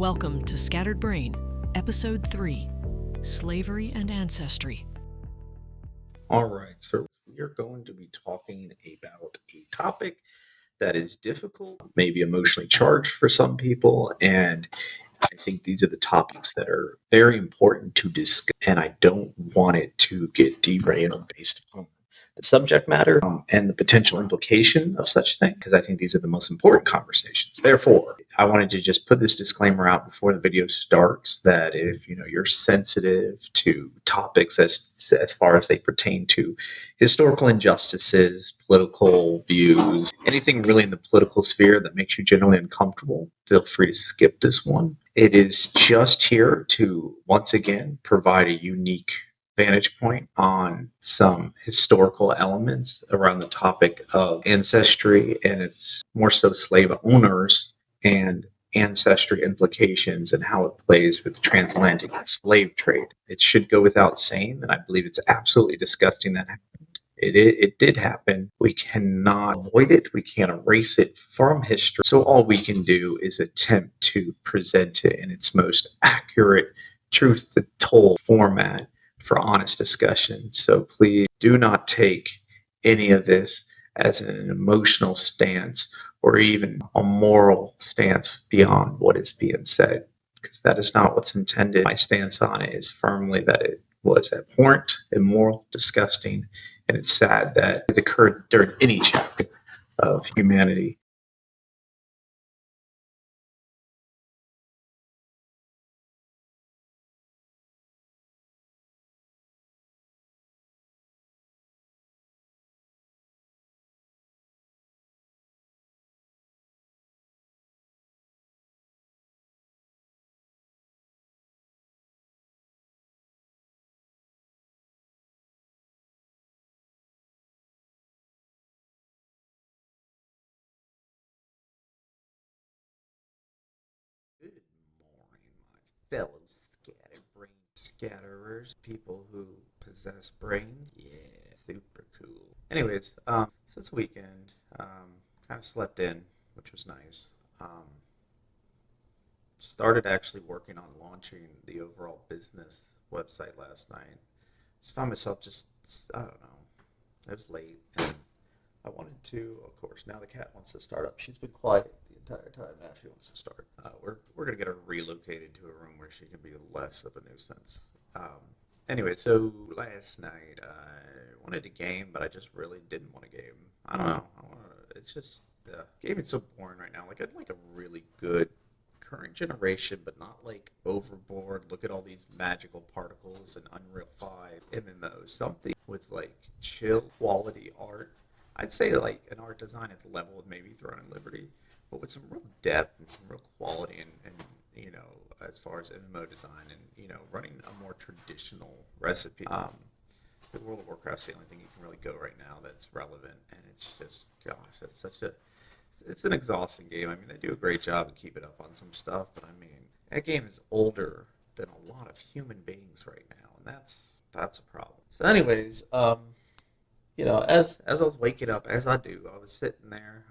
Welcome to Scattered Brain, Episode 3, Slavery and Ancestry. All right, so we are going to be talking about a topic that is difficult, maybe emotionally charged for some people, and I think these are the topics that are very important to discuss, and I don't want it to get derailed based upon the subject matter and the potential implication of such thing, because I think these are the most important conversations. Therefore, I wanted to just put this disclaimer out before the video starts that if you're sensitive to topics as far as they pertain to historical injustices, political views, anything really in the political sphere that makes you generally uncomfortable, feel free to skip this one. It is just here to, once again, provide a unique vantage point on some historical elements around the topic of ancestry, and it's more so slave owners and ancestry implications and how it plays with the transatlantic slave trade. It should go without saying that I believe it's absolutely disgusting that happened. It did happen. We cannot avoid it. We can't erase it from history. So all we can do is attempt to present it in its most accurate, truth-told format for honest discussion. So please do not take any of this as an emotional stance or even a moral stance beyond what is being said, because that is not what's intended. My stance on it is firmly that it was abhorrent, immoral, disgusting, and it's sad that it occurred during any chapter of humanity. Good morning, my fellow scatterers, people who possess brains. Yeah, super cool. Anyways, so it's weekend. Kind of slept in, which was nice. Started actually working on launching the overall business website last night. Just found myself I don't know. It was late, and I wanted to, of course, now the cat wants to start up. She's been quiet the entire time. Now she wants to start. We're going to get her relocated to a room where she can be less of a nuisance. Anyway, so last night I wanted to game, but I just really didn't want to game. I don't know. It's just, gaming's so boring right now. Like, I'd like a really good current generation, but not like overboard. Look at all these magical particles and Unreal 5 MMOs. Something with like chill quality art. I'd say like an art design at the level of maybe Throne and Liberty, but with some real depth and some real quality and as far as MMO design and running a more traditional recipe. The World of Warcraft's the only thing you can really go right now that's relevant, and it's just, gosh, it's an exhausting game. I mean, they do a great job of keeping up on some stuff, but I mean, that game is older than a lot of human beings right now, and that's a problem. So anyways, as I was waking up, as I do, I was sitting there,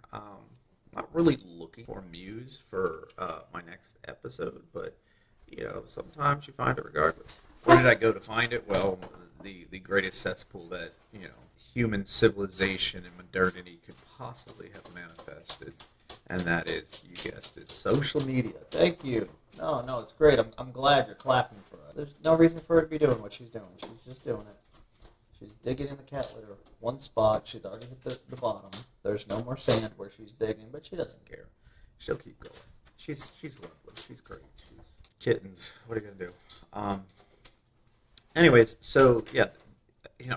not really looking for muse for my next episode, but sometimes you find it regardless. Where did I go to find it? Well, the greatest cesspool that human civilization and modernity could possibly have manifested, and that is, you guessed it, social media. Thank you. No, it's great. I'm glad you're clapping for her. There's no reason for her to be doing what she's doing. She's just doing it. She's digging in the cat litter. One spot. She's already hit the bottom. There's no more sand where she's digging, but she doesn't care. She'll keep going. She's lovely. She's great. She's kittens. What are you gonna do? Anyways, so yeah,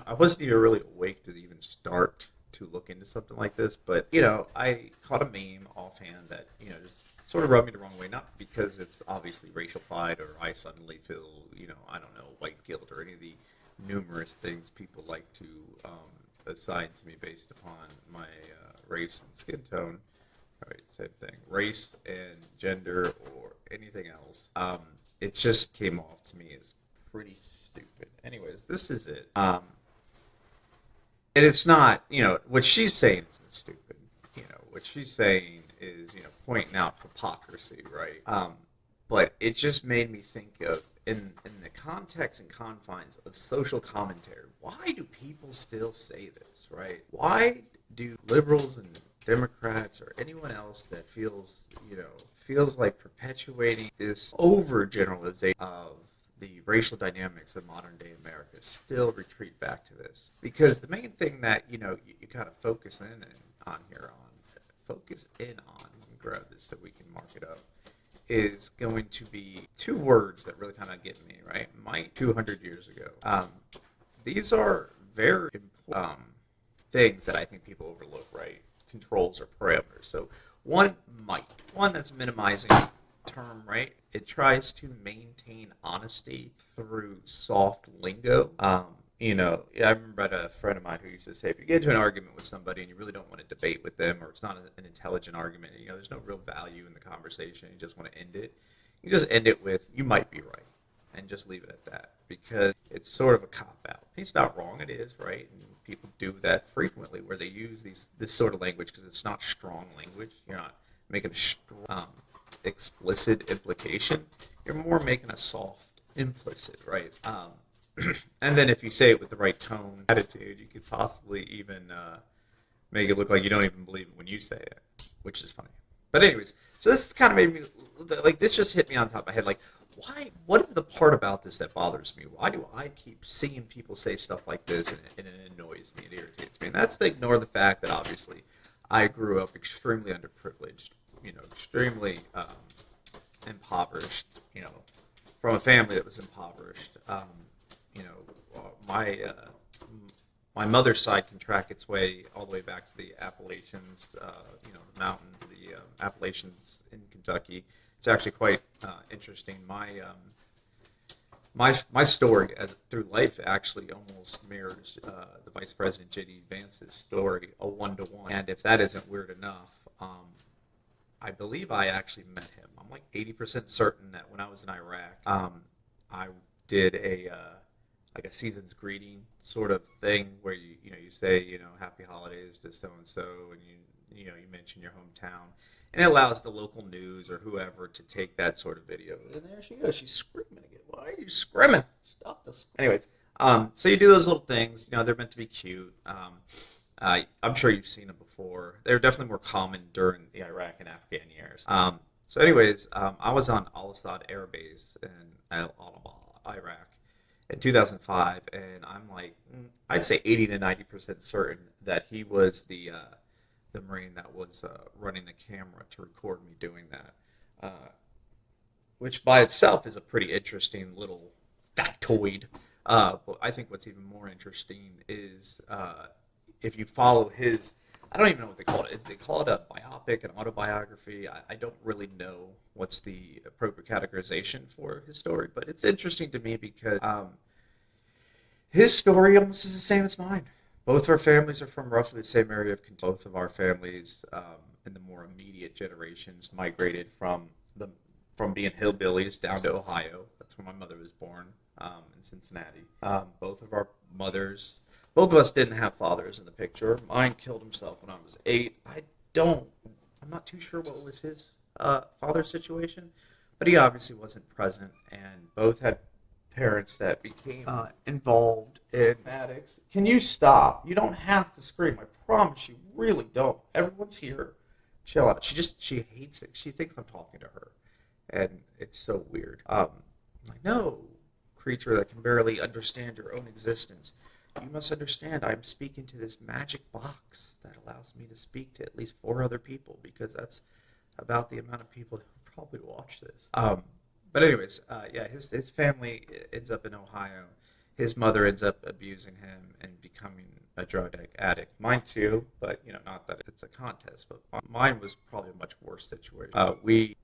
I wasn't even really awake to even start to look into something like this, but I caught a meme offhand that just sort of rubbed me the wrong way. Not because it's obviously racialified or I suddenly feel I don't know, white guilt or any of the numerous things people like to assign to me based upon my race and skin tone. All right, same thing. Race and gender or anything else. It just came off to me as pretty stupid. Anyways, this is it. And it's not, what she's saying isn't stupid. What she's saying is, pointing out hypocrisy, right? but it just made me think of in the context and confines of social commentary. Why do people still say this, right? Why do liberals and Democrats or anyone else that feels like perpetuating this overgeneralization of the racial dynamics of modern day America still retreat back to this? Because the main thing that you kind of focus in on, grab this so we can mark it up, is going to be two words that really kind of get me, right? Might 200 years ago. These are very important things that I think people overlook, right? Controls or parameters. So one that's minimizing term, right? It tries to maintain honesty through soft lingo. I remember I had a friend of mine who used to say, if you get into an argument with somebody and you really don't want to debate with them, or it's not an intelligent argument, there's no real value in the conversation, you just want to end it, you just end it with, you might be right, and just leave it at that, because it's sort of a cop-out. It's not wrong, it is, right? And people do that frequently, where they use this sort of language because it's not strong language. You're not making a strong, explicit implication. You're more making a soft implicit, right? And then if you say it with the right tone, attitude, you could possibly even make it look like you don't even believe it when you say it, which is funny. But anyways, so this kind of made me, like, this just hit me on top of my head. Like, why? What is the part about this that bothers me? Why do I keep seeing people say stuff like this, and it annoys me, it irritates me? And that's to ignore the fact that obviously I grew up extremely underprivileged, extremely impoverished, from a family that was impoverished. You know, my mother's side can track its way all the way back to the Appalachians, the mountain, the Appalachians in Kentucky. It's actually quite interesting. My story through life actually almost mirrors the Vice President J.D. Vance's story, a one-to-one. And if that isn't weird enough, I believe I actually met him. I'm like 80% certain that when I was in Iraq, I did a season's greeting sort of thing where you say happy holidays to so and so, and you mention your hometown, and it allows the local news or whoever to take that sort of video. And there she goes, she's screaming again. Why are you screaming? Stop this. Anyways, so you do those little things. They're meant to be cute. I'm sure you've seen them before. They're definitely more common during the Iraq and Afghan years. So anyways, I was on Al Asad Air Base in Al-Anbar, Iraq, in 2005, and I'm like, I'd say 80 to 90% certain that he was the Marine that was running the camera to record me doing that, which by itself is a pretty interesting little factoid. But I think what's even more interesting is if you follow his, I don't even know what they call it. They call it a biopic, an autobiography. I don't really know what's the appropriate categorization for his story, but it's interesting to me because his story almost is the same as mine. Both our families are from roughly the same area of Kentucky. Both of our families, in the more immediate generations, migrated from being hillbillies down to Ohio. That's where my mother was born, in Cincinnati. Both of us didn't have fathers in the picture. Mine killed himself when I was 8. I'm not too sure what was his father's situation, but he obviously wasn't present, and both had parents that became involved in addicts. Can you stop? You don't have to scream. I promise you really don't. Everyone's here. Chill out. She hates it. She thinks I'm talking to her, and it's so weird. I'm like, no, creature that can barely understand your own existence. You must understand I'm speaking to this magic box that allows me to speak to at least 4 other people, because that's about the amount of people who probably watch this. But anyways, his family ends up in Ohio. His mother ends up abusing him and becoming a drug addict. Mine too, but not that it's a contest. But mine was probably a much worse situation.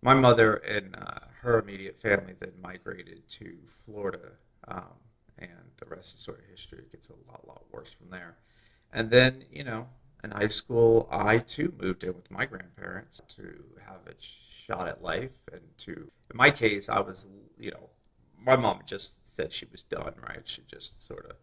My mother and her immediate family then migrated to Florida, and the rest is sort of history. It gets a lot worse from there. And then in high school, I too moved in with my grandparents to have a shot at life, and in my case, I was, my mom just said she was done, right? She just sort of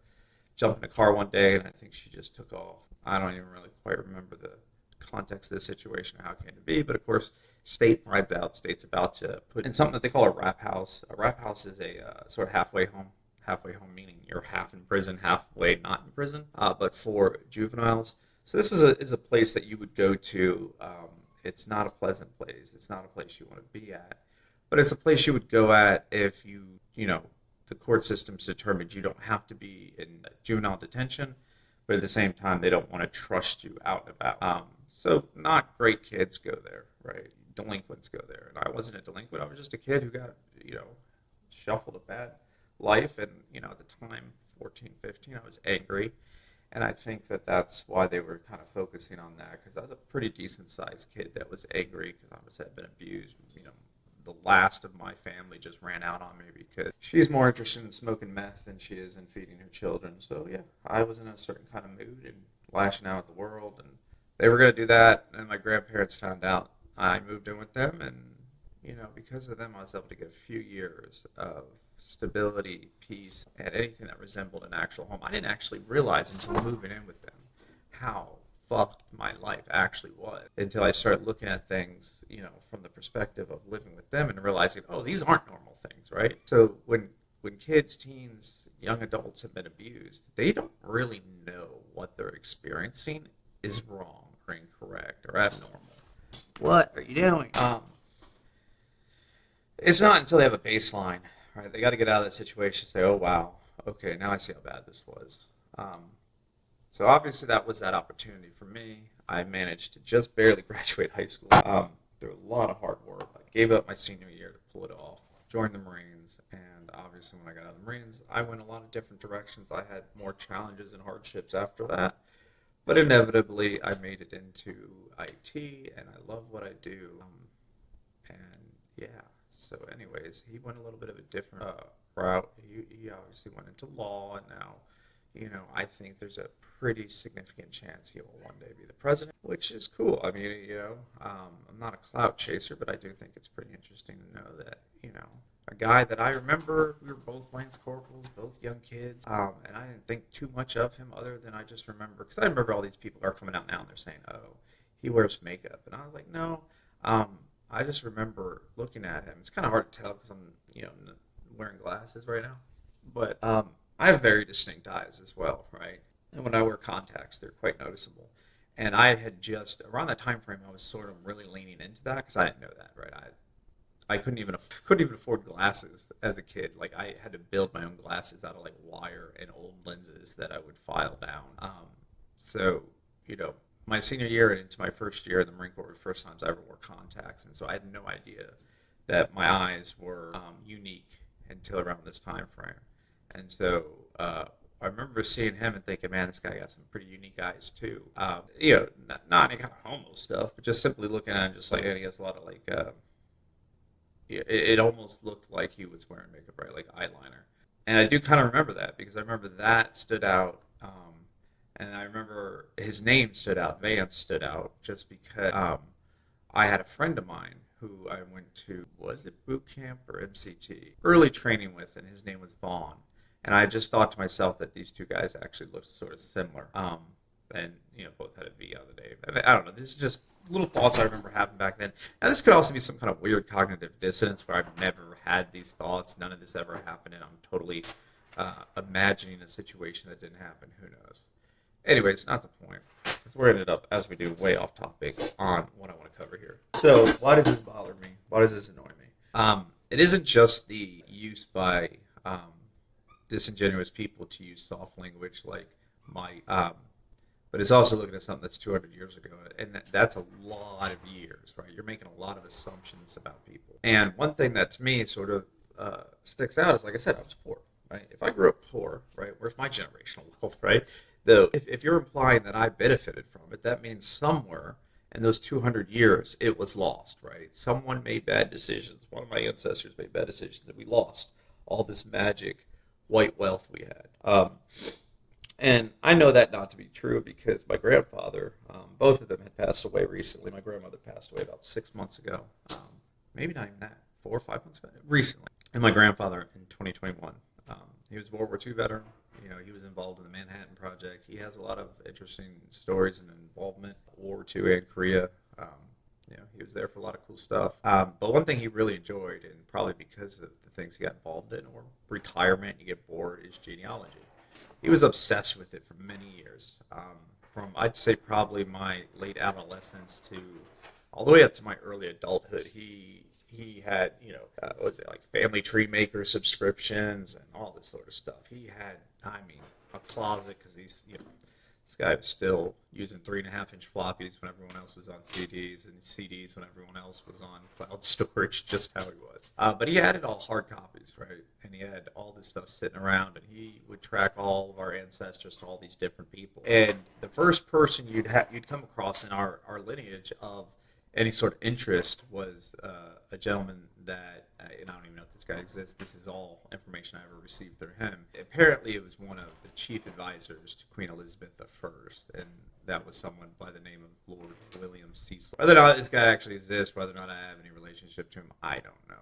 jumped in a car one day, and I think she just took off. I don't even really quite remember the context of the situation, how it came to be. But of course, state finds out, state's about to put in something that they call a wrap house. A wrap house is a sort of halfway home. Halfway home meaning you're half in prison, halfway not in prison, but for juveniles. So this is a place that you would go to. It's not a pleasant place. It's not a place you want to be at, but it's a place you would go at if the court system's determined you don't have to be in juvenile detention, but at the same time they don't want to trust you out and about. So not great kids go there, right? Delinquents go there, and I wasn't a delinquent. I was just a kid who got shuffled a bad life, and at the time 14, 15, I was angry. And I think that that's why they were kind of focusing on that, because I was a pretty decent-sized kid that was angry because had been abused. The last of my family just ran out on me because she's more interested in smoking meth than she is in feeding her children. So, yeah, I was in a certain kind of mood and lashing out at the world. And they were going to do that, and my grandparents found out. I moved in with them, and, because of them, I was able to get a few years of stability, peace, and anything that resembled an actual home. I didn't actually realize until moving in with them how fucked my life actually was, until I started looking at things, from the perspective of living with them and realizing, oh, these aren't normal things, right? So when kids, teens, young adults have been abused, they don't really know what they're experiencing is wrong or incorrect or abnormal. What are you doing? It's not until they have a baseline. Right, they got to get out of that situation and say, oh, wow, okay, now I see how bad this was. So obviously that was that opportunity for me. I managed to just barely graduate high school through a lot of hard work. I gave up my senior year to pull it off, joined the Marines, and obviously when I got out of the Marines, I went a lot of different directions. I had more challenges and hardships after that, but inevitably I made it into IT, and I love what I do. And yeah. So anyways, he went a little bit of a different route. He obviously went into law, and now, I think there's a pretty significant chance he will one day be the president, which is cool. I mean, I'm not a clout chaser, but I do think it's pretty interesting to know that, a guy that I remember, we were both Lance Corporals, both young kids, and I didn't think too much of him other than I just remember, because I remember all these people are coming out now and they're saying, oh, he wears makeup. And I was like, no, I just remember looking at him. It's kind of hard to tell because I'm, wearing glasses right now. But I have very distinct eyes as well, right? And when I wear contacts, they're quite noticeable. And I had just, around that time frame, I was sort of really leaning into that because I didn't know that, right? I couldn't even afford glasses as a kid. Like, I had to build my own glasses out of, like, wire and old lenses that I would file down. So, my senior year and into my first year in the Marine Corps were the first times I ever wore contacts, and so I had no idea that my eyes were unique until around this time frame. And so I remember seeing him and thinking, man, this guy got some pretty unique eyes too. Not any kind of homo stuff, but just simply looking at him, just like, and he has a lot of like, it almost looked like he was wearing makeup, right, like eyeliner. And I do kind of remember that because I remember that stood out. And I remember his name stood out, Vance stood out, just because I had a friend of mine who I went to, was it boot camp or MCT? Early training with, and his name was Vaughn. And I just thought to myself that these two guys actually looked sort of similar. And, both had a V on the name. I don't know, this is just little thoughts I remember having back then. Now, this could also be some kind of weird cognitive dissonance where I've never had these thoughts. None of this ever happened, and I'm totally imagining a situation that didn't happen. Who knows? Anyways, not the point. We're ended up, as we do, way off topic on what I want to cover here. So, why does this bother me? Why does this annoy me? It isn't just the use by disingenuous people to use soft language like might, but it's also looking at something that's 200 years ago, and that's a lot of years, right? You're making a lot of assumptions about people. And one thing that to me sort of sticks out is, like I said, I was poor, right? If I grew up poor, right, where's my generational wealth, right? Though, if you're implying that I benefited from it, that means somewhere in those 200 years it was lost, right? Someone made bad decisions. One of my ancestors made bad decisions, and we lost all this magic white wealth we had. And I know that not to be true because my grandfather, both of them had passed away recently. My grandmother passed away about 6 months ago. Maybe not even that, 4 or 5 months ago, recently. And my grandfather in 2021. He was a World War II veteran, He was involved in the Manhattan Project. He has a lot of interesting stories and involvement. World War II and Korea. Um, he was there for a lot of cool stuff. But one thing he really enjoyed, and probably because of the things he got involved in, or retirement, you get bored, is genealogy. He was obsessed with it for many years. From I'd say probably my late adolescence to all the way up to my early adulthood, he had what was it, like Family Tree Maker subscriptions and all this sort of stuff. He had, I mean, a closet because this guy was still using 3.5-inch floppies when everyone else was on CDs, and CDs when everyone else was on cloud storage, just how he was. But he had it all hard copies, right? And he had all this stuff sitting around, and he would track all of our ancestors to all these different people. And the first person you'd come across in our lineage of any sort of interest was a gentleman that, and I don't even know if this guy exists. This is all information I ever received through him. Apparently, it was one of the chief advisors to Queen Elizabeth I, and that was someone by the name of Lord William Cecil. Whether or not this guy actually exists, whether or not I have any relationship to him, I don't know.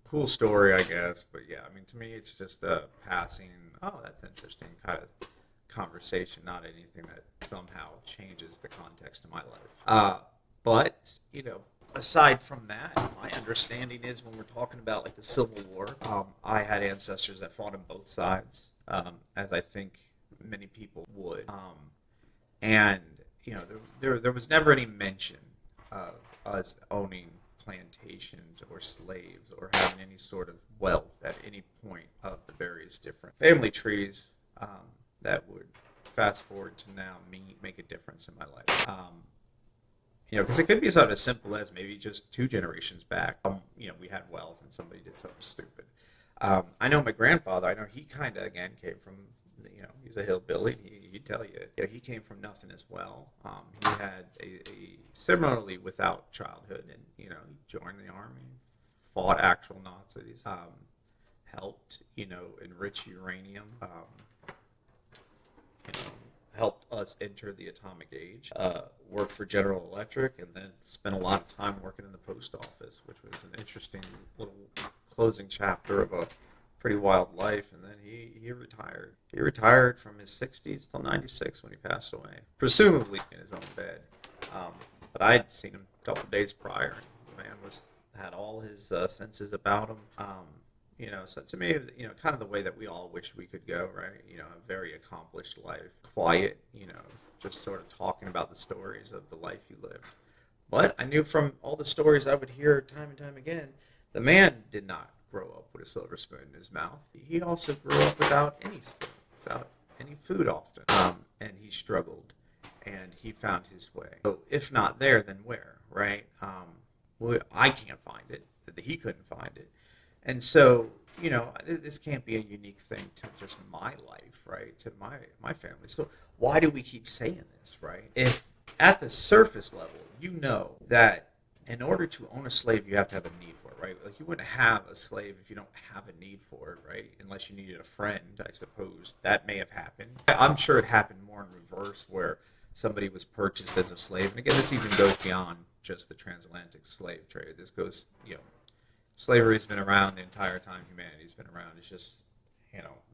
Cool story, I guess, but yeah, I mean, to me, it's just a passing, oh, that's interesting kind of conversation, not anything that somehow changes the context of my life. But, aside from that, my understanding is when we're talking about like the Civil War, I had ancestors that fought on both sides, as I think many people would. And, there was never any mention of us owning plantations or slaves or having any sort of wealth at any point of the various different family trees that would fast forward to now make a difference in my life. Because it could be something as simple as maybe just 2 generations back, we had wealth and somebody did something stupid. I know my grandfather, he kind of, again, came from, he's a hillbilly. He'd tell you, he came from nothing as well. He had a similarly without childhood, and, he joined the army, fought actual Nazis, helped, enrich uranium, helped us enter the atomic age, worked for General Electric, and then spent a lot of time working in the post office, which was an interesting little closing chapter of a pretty wild life. And then he retired. He retired from his 60s till 96 when he passed away, presumably in his own bed. But I'd seen him a couple days prior, and the man had all his senses about him. So to me, kind of the way that we all wish we could go, right? A very accomplished life, quiet, just sort of talking about the stories of the life you lived. But I knew from all the stories I would hear time and time again, the man did not grow up with a silver spoon in his mouth. He also grew up without any spoon, without any food often. And he struggled, and he found his way. So if not there, then where, right? I can't find it. He couldn't find it. And so, this can't be a unique thing to just my life, right? To my family. So why do we keep saying this, right? If at the surface level, that in order to own a slave, you have to have a need for it, right? Like, you wouldn't have a slave if you don't have a need for it, right? Unless you needed a friend, I suppose. That may have happened. I'm sure it happened more in reverse, where somebody was purchased as a slave. And again, this even goes beyond just the transatlantic slave trade. This goes, slavery has been around the entire time humanity's been around. It's just,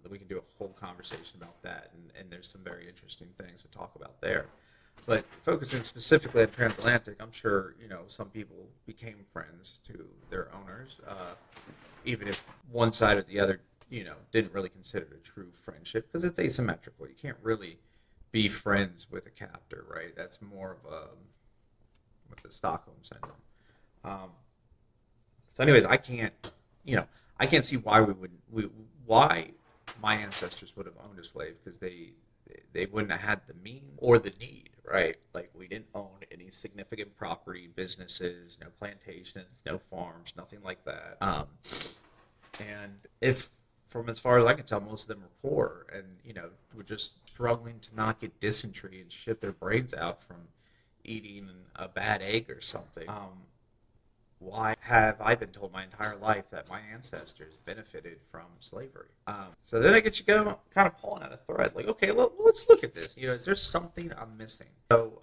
we can do a whole conversation about that, and there's some very interesting things to talk about there. But focusing specifically on transatlantic, I'm sure, some people became friends to their owners, even if one side or the other, didn't really consider it a true friendship, because it's asymmetrical. You can't really be friends with a captor, right? That's more of a Stockholm syndrome. So anyways, I can't see why why my ancestors would have owned a slave, because they wouldn't have had the means or the need, right? Like, we didn't own any significant property, businesses, no plantations, no farms, nothing like that. And if, from as far as I can tell, most of them were poor and, were just struggling to not get dysentery and shit their brains out from eating a bad egg or something. Why have I been told my entire life that my ancestors benefited from slavery? So then it gets you going, kind of pulling at a thread. Like, okay, let's look at this. Is there something I'm missing? So,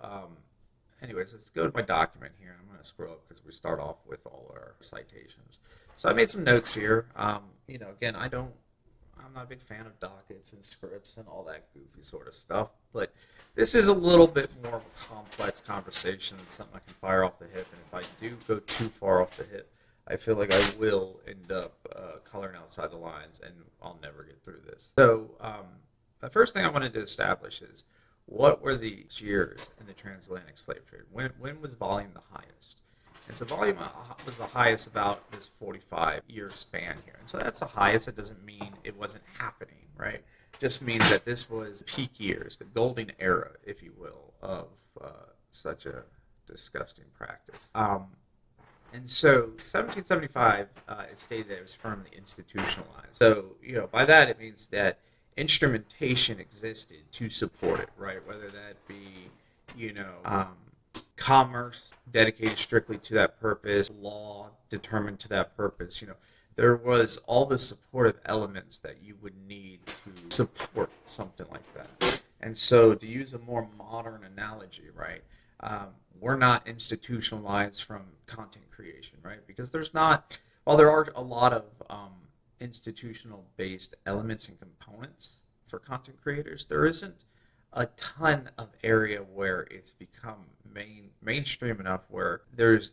anyways, let's go to my document here. I'm going to scroll up because we start off with all our citations. So I made some notes here. Again, I'm not a big fan of dockets and scripts and all that goofy sort of stuff. But this is a little bit more of a complex conversation than something I can fire off the hip. And if I do go too far off the hip, I feel like I will end up coloring outside the lines, and I'll never get through this. So the first thing I wanted to establish is what were the years in the transatlantic slave trade? When was volume the highest? And so volume was the highest about this 45-year span here. And so that's the highest. It doesn't mean it wasn't happening, right? It just means that this was peak years, the golden era, if you will, of such a disgusting practice. And so 1775, it stated that it was firmly institutionalized. So, by that it means that instrumentation existed to support it, right? Whether that be, commerce dedicated strictly to that purpose, law determined to that purpose. There was all the supportive elements that you would need to support something like that. And so, to use a more modern analogy, right? We're not institutionalized from content creation, right? Because while there are a lot of institutional-based elements and components for content creators, there isn't a ton of area where it's become mainstream enough where there's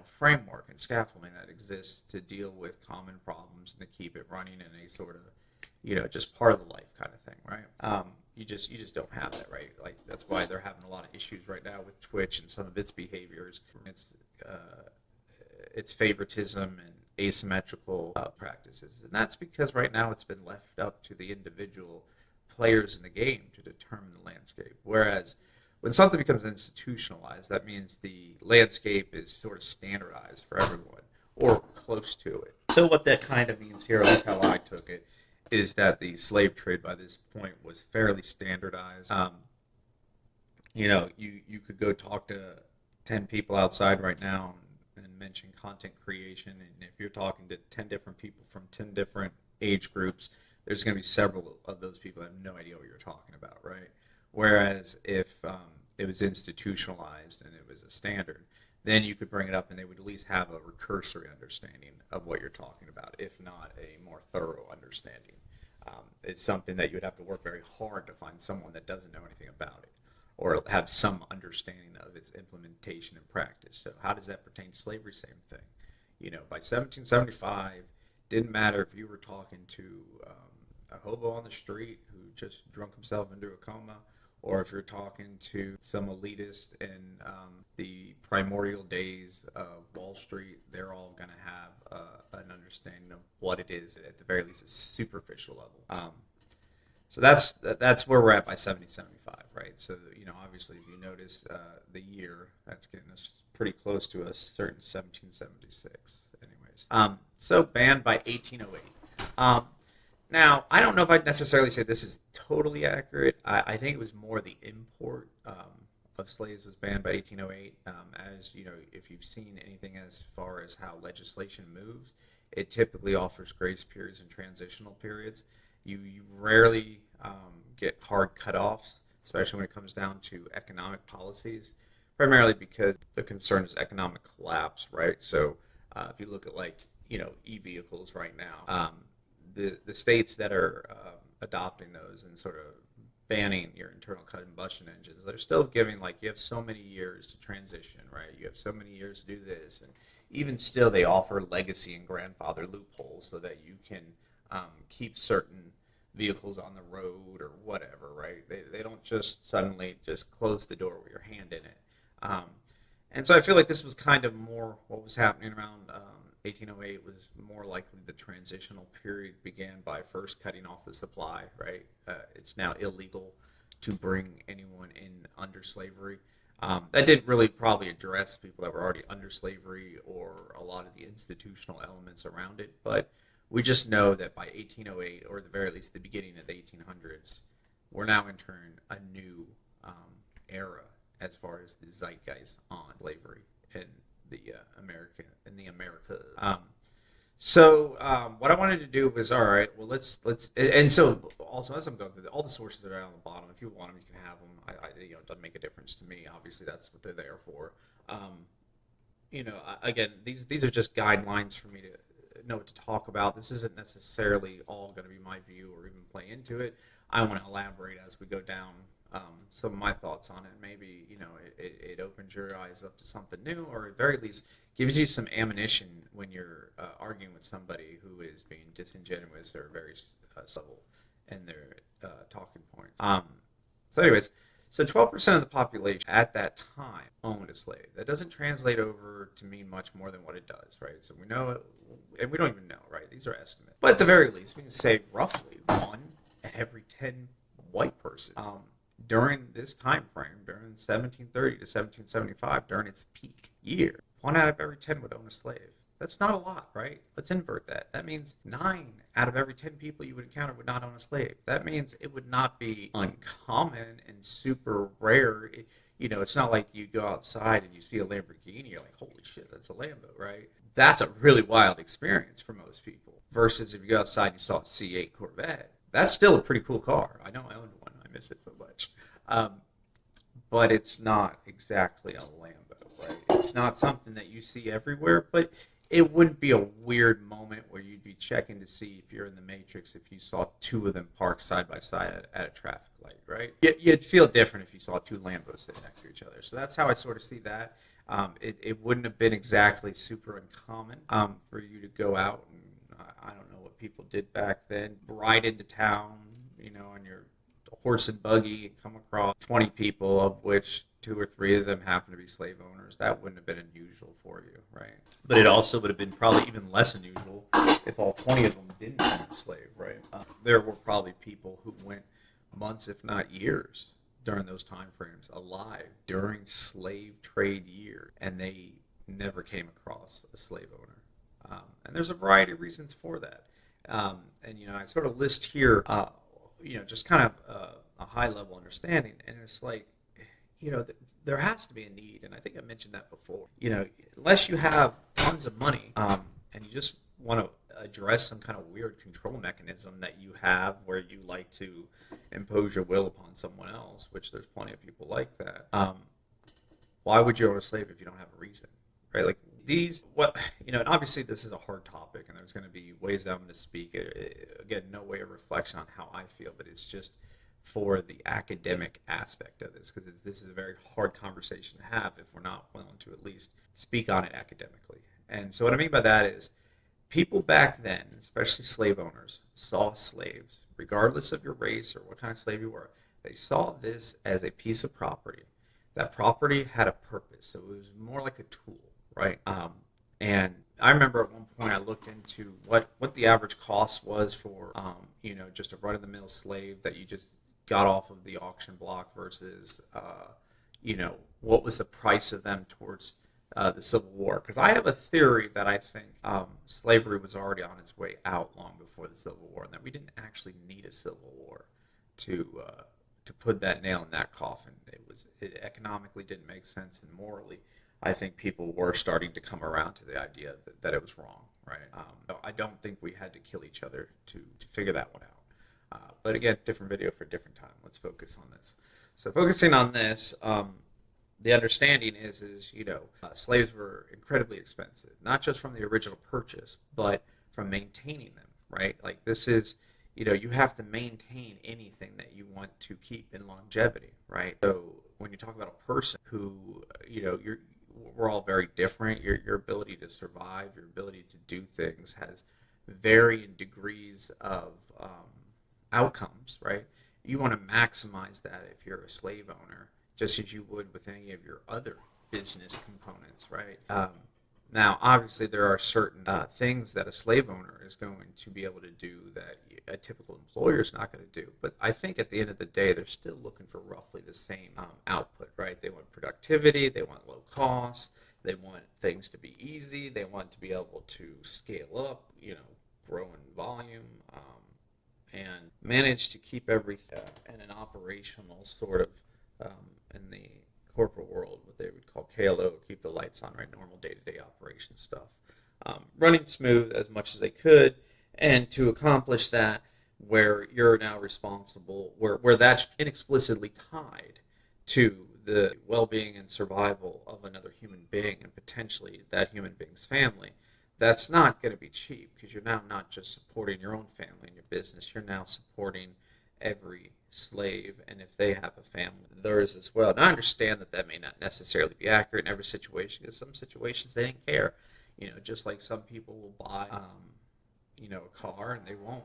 framework and scaffolding that exists to deal with common problems and to keep it running in a sort of just part of the life kind of thing, right? You just don't have that, right? Like that's why they're having a lot of issues right now with Twitch and some of its behaviors, its favoritism and asymmetrical practices, and that's because right now it's been left up to the individual players in the game to determine the landscape. Whereas when something becomes institutionalized, that means the landscape is sort of standardized for everyone or close to it. So what that kind of means here, at least how I took it, is that the slave trade by this point was fairly standardized. You could go talk to 10 people outside right now and mention content creation, and if you're talking to 10 different people from 10 different age groups, there's going to be several of those people that have no idea what you're talking about, right? Whereas if it was institutionalized and it was a standard, then you could bring it up and they would at least have a recursory understanding of what you're talking about, if not a more thorough understanding. It's something that you would have to work very hard to find someone that doesn't know anything about it or have some understanding of its implementation and practice. So how does that pertain to slavery? Same thing. By 1775, didn't matter if you were talking to a hobo on the street who just drunk himself into a coma, or if you're talking to some elitist in the primordial days of Wall Street, they're all going to have an understanding of what it is, at the very least, a superficial level. So that's where we're at by 1775, right? So, obviously, if you notice the year, that's getting us pretty close to a certain 1776, anyways. So banned by 1808. Now, I don't know if I'd necessarily say this is totally accurate. I think it was more the import of slaves was banned by 1808. As if you've seen anything as far as how legislation moves, it typically offers grace periods and transitional periods. You rarely get hard cutoffs, especially when it comes down to economic policies, primarily because the concern is economic collapse, right? So if you look at e-vehicles right now, the states that are adopting those and sort of banning your internal combustion engines, they're still giving you have so many years to transition, right? You have so many years to do this, and even still they offer legacy and grandfather loopholes so that you can keep certain vehicles on the road or whatever, right? They don't just suddenly just close the door with your hand in it. And so I feel like this was kind of more what was happening around 1808 was more likely the transitional period began by first cutting off the supply, right? It's now illegal to bring anyone in under slavery. That didn't really probably address people that were already under slavery or a lot of the institutional elements around it, but we just know that by 1808, or at the very least the beginning of the 1800s, we're now entering a new era as far as the zeitgeist on slavery in the Americas. So what I wanted to do was, all right, well let's and so also as I'm going through all the sources that are on the bottom, if you want them, you can have them. It doesn't make a difference to me. Obviously, that's what they're there for. Again, these are just guidelines for me to know what to talk about. This isn't necessarily all going to be my view or even play into it. I want to elaborate as we go down some of my thoughts on it. Maybe, it opens your eyes up to something new, or at very least gives you some ammunition when you're arguing with somebody who is being disingenuous or very subtle in their talking points. So anyways, so 12% of the population at that time owned a slave. That doesn't translate over to mean much more than what it does, right? So we know it, and we don't even know, right? These are estimates. But at the very least, we can say roughly 1 in every 10 white person during this time frame, during 1730 to 1775, during its peak year, 1 out of every 10 would own a slave. That's not a lot, right? Let's invert that. That means 9 out of every 10 people you would encounter would not own a slave. That means it would not be uncommon and super rare. It's not like you go outside and you see a Lamborghini, you're like, holy shit, that's a Lambo, right? That's a really wild experience for most people. Versus if you go outside and you saw a C8 Corvette, that's still a pretty cool car. I know I owned one. I miss it so much. But it's not exactly a Lambo, right? It's not something that you see everywhere, but it wouldn't be a weird moment where you'd be checking to see if you're in the Matrix if you saw 2 of them parked side by side at a traffic light, right? You'd feel different if you saw 2 Lambos sitting next to each other. So that's how I sort of see that. It wouldn't have been exactly super uncommon for you to go out and I don't know what people did back then, ride into town, on your horse and buggy and come across 20 people, of which 2 or 3 of them happen to be slave owners. That wouldn't have been unusual for you, right? But it also would have been probably even less unusual if all 20 of them didn't own a slave, right? There were probably people who went months, if not years, during those time frames alive during slave trade years, and they never came across a slave owner. And there's a variety of reasons for that. And I sort of list here, just kind of a high-level understanding, and it's like, there has to be a need, and I think I mentioned that before. Unless you have tons of money, and you just want to address some kind of weird control mechanism that you have where you like to impose your will upon someone else, which there's plenty of people like that. Why would you own a slave if you don't have a reason, right? Like and obviously this is a hard topic, and there's going to be ways that I'm going to speak. Again, no way of reflection on how I feel, but it's just for the academic aspect of this, because this is a very hard conversation to have if we're not willing to at least speak on it academically. And so what I mean by that is people back then, especially slave owners, saw slaves, regardless of your race or what kind of slave you were, they saw this as a piece of property. That property had a purpose, so it was more like a tool, right? And I remember at one point I looked into what the average cost was for, just a run-of-the-mill slave that you just got off of the auction block versus, what was the price of them towards the Civil War. Because I have a theory that I think slavery was already on its way out long before the Civil War, and that we didn't actually need a Civil War to put that nail in that coffin. It economically didn't make sense, and morally, I think people were starting to come around to the idea that it was wrong, right? I don't think we had to kill each other to figure that one out. But again, different video for a different time. Let's focus on this. So focusing on this, the understanding is slaves were incredibly expensive, not just from the original purchase, but from maintaining them, right? Like this is, you have to maintain anything that you want to keep in longevity, right? So when you talk about a person who, we're all very different. Your ability to survive, your ability to do things has varying degrees of outcomes, right? You want to maximize that if you're a slave owner, just as you would with any of your other business components, right? Now, obviously, there are certain things that a slave owner is going to be able to do that a typical employer is not going to do. But I think at the end of the day, they're still looking for roughly the same output, right? They want productivity, they want low cost, they want things to be easy, they want to be able to scale up, grow in volume, and manage to keep everything in an operational sort of, in the corporate world, what they would call KLO, keep the lights on, right? Normal day-to-day operation stuff. Running smooth as much as they could, and to accomplish that, where you're now responsible, where that's inexplicably tied to the well-being and survival of another human being, and potentially that human being's family, that's not going to be cheap because you're now not just supporting your own family and your business. You're now supporting every slave, and if they have a family, theirs as well. And I understand that that may not necessarily be accurate in every situation, because some situations they didn't care. Just like some people will buy, a car and they won't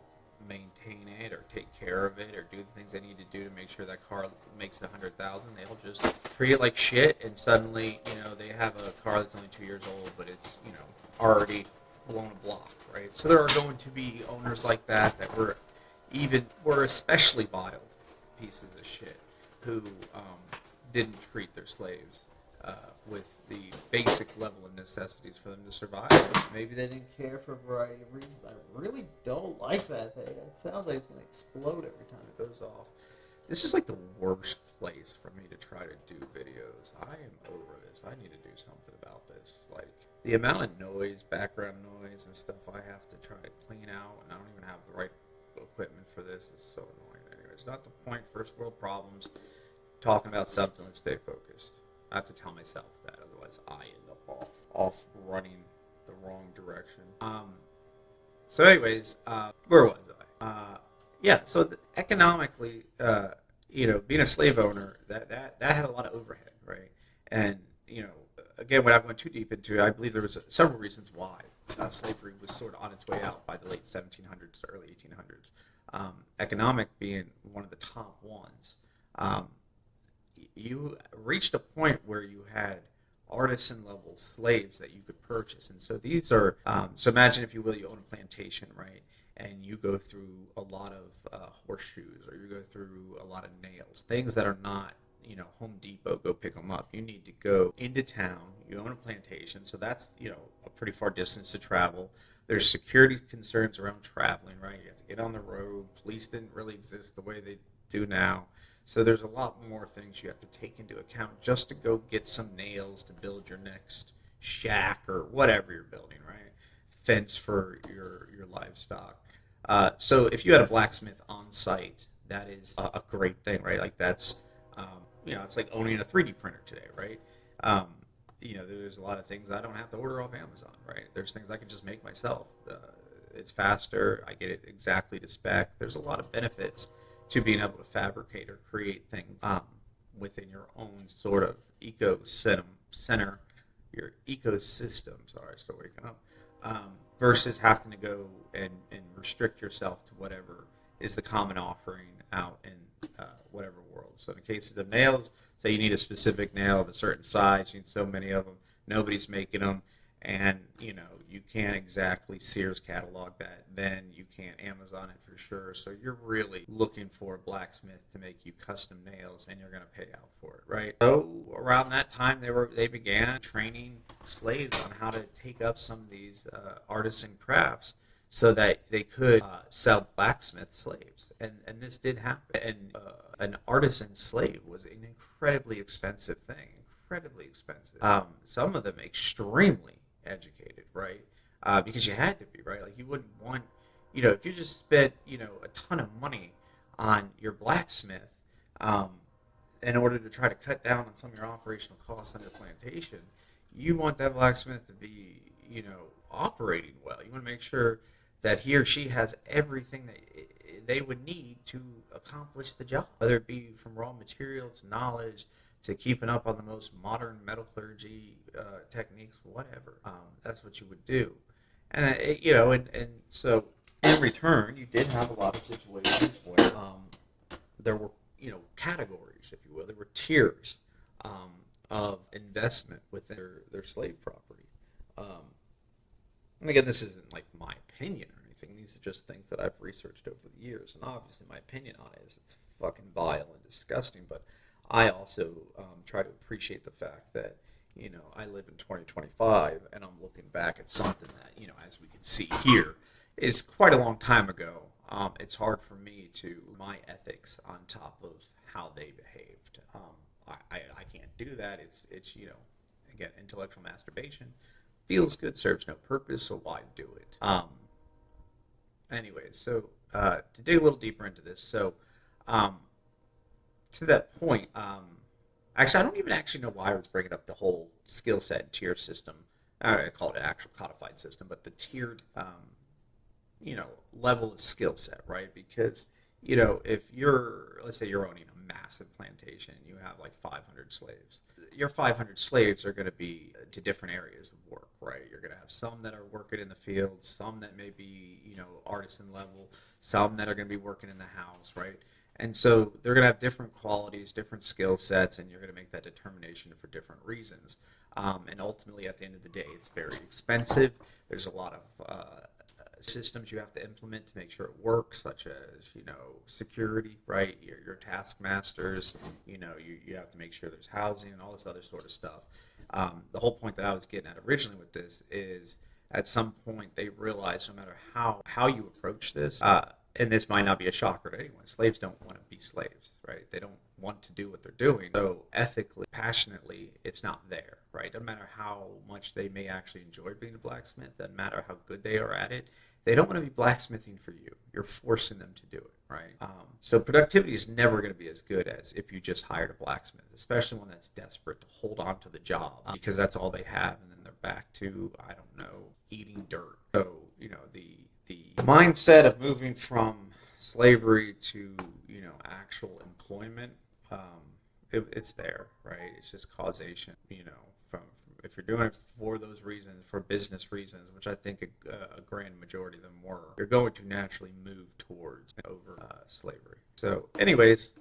maintain it or take care of it or do the things they need to do to make sure that car makes 100,000. They'll just treat it like shit, and suddenly, they have a car that's only 2 years old, but it's, already blown a block, right? So there are going to be owners like that were especially vile pieces of shit who didn't treat their slaves with the basic level of necessities for them to survive. Maybe they didn't care for a variety of reasons. I really don't like that thing. It sounds like it's going to explode every time it goes off. This is like the worst place for me to try to do videos. I am over this. I need to do something about this. Like, the amount of noise, background noise and stuff I have to try to clean out, and I don't even have the right equipment for this, is so annoying. Anyways, not the point. First world problems. Talking about something, let's stay focused. I have to tell myself that, otherwise I end up off running the wrong direction. So anyways, where was I? Yeah, so economically, being a slave owner, that had a lot of overhead, right? And, again, without going too deep into it, I believe there was several reasons why slavery was sort of on its way out by the late 1700s to early 1800s. Economic being one of the top ones. You reached a point where you had artisan level slaves that you could purchase. And so these are, so imagine, if you will, you own a plantation, right? And you go through a lot of horseshoes, or you go through a lot of nails, things that are not, Home Depot, go pick them up. You need to go into town. You own a plantation, so that's, a pretty far distance to travel. There's security concerns around traveling, right? You have to get on the road. Police didn't really exist the way they do now. So there's a lot more things you have to take into account just to go get some nails to build your next shack or whatever you're building, right? Fence for your livestock. So if you had a blacksmith on site, that is a great thing, right? Like, that's, it's like owning a 3D printer today, right? There's a lot of things I don't have to order off Amazon, right? There's things I can just make myself. It's faster. I get it exactly to spec. There's a lot of benefits to being able to fabricate or create things within your own sort of ecosystem, your ecosystem, sorry, still waking up, versus having to go and restrict yourself to whatever is the common offering out in whatever world. So in cases of nails, say you need a specific nail of a certain size, you need so many of them, nobody's making them, and you can't exactly Sears catalog that, then you can't Amazon it for sure. So you're really looking for a blacksmith to make you custom nails, and you're going to pay out for it, right? So around that time, they began training slaves on how to take up some of these artisan crafts so that they could sell blacksmith slaves, and this did happen. And an artisan slave was an incredibly expensive thing, incredibly expensive. Some of them extremely educated, right? Because you had to be, right? Like, you wouldn't want, if you just spent, a ton of money on your blacksmith in order to try to cut down on some of your operational costs on the plantation, you want that blacksmith to be, operating well. You want to make sure that he or she has everything that they would need to accomplish the job, whether it be from raw material to knowledge to keeping up on the most modern metallurgy techniques, whatever. That's what you would do. And, and so in return, you did have a lot of situations where there were, categories, if you will. There were tiers of investment within their slave property. And again, this isn't like my opinion or anything. These are just things that I've researched over the years. And obviously my opinion on it is it's fucking vile and disgusting. But I also try to appreciate the fact that, I live in 2025, and I'm looking back at something that, as we can see here, is quite a long time ago. It's hard for me to my ethics on top of how they behaved. I can't do that. It's again, intellectual masturbation. Feels good, serves no purpose, so why do it? Anyways, so to dig a little deeper into this, so to that point, actually, I don't even actually know why I was bringing up the whole skill set and tier system I call it an actual codified system, but the tiered, level of skill set, right? Because, if let's say you're owning a massive plantation, you have like 500 slaves. Your 500 slaves are going to be to different areas of work, right? You're going to have some that are working in the fields, some that may be, artisan level, some that are going to be working in the house, right? And so they're going to have different qualities, different skill sets, and you're going to make that determination for different reasons. And ultimately, at the end of the day, it's very expensive. There's a lot of systems you have to implement to make sure it works, such as security, right? Your taskmasters, you have to make sure there's housing and all this other sort of stuff. The whole point that I was getting at originally with this is at some point they realized no matter how you approach this, and this might not be a shocker to anyone, slaves don't want to be slaves, right? They don't want to do what they're doing. So ethically, passionately, it's not there, right? Doesn't matter how much they may actually enjoy being a blacksmith, doesn't matter how good they are at it. They don't want to be blacksmithing for you. You're forcing them to do it, right? So productivity is never going to be as good as if you just hired a blacksmith, especially one that's desperate to hold on to the job because that's all they have, and then they're back to, I don't know, eating dirt. So, the mindset of moving from slavery to, actual employment, it's there, right? It's just causation, from if you're doing it for those reasons, for business reasons, which I think a grand majority of them were, you're going to naturally move towards over slavery. So anyways,